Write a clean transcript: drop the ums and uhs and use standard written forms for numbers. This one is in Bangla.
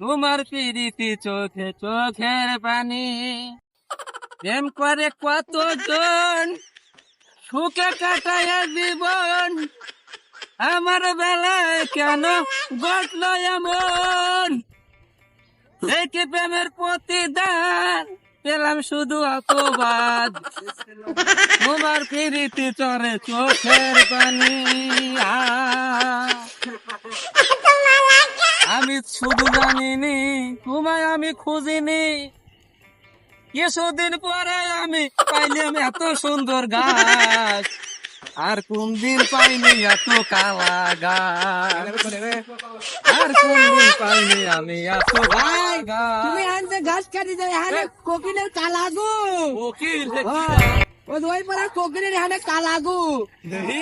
তোমার পিরিতি চোখে চোখের পানি, প্রেম করে কতজন সুখে কাটায় জীবন, আমার বেলায় কেন ঘটলো এমন? দেখি প্রেমের প্রতিদান পেলাম শুধু অপবাদ, তোমার পিরিতি চরে চোখের পানি। আমি শুধু জানিনি তোমায় আমি খুঁজিনি, কিছুদিন পরে আমি পাইলাম এত সুন্দর গাছ, আর কোন দিন পাইনি এত কালা গাছ, আর কোন দিন পাইনি আমি এত ভাই গাছ। তুমি আনতে ঘাস কাটি যাই হানে কোকিলের কালাগু উকিল ও দুই পরে কোকিলের হানে কালাগু দেখি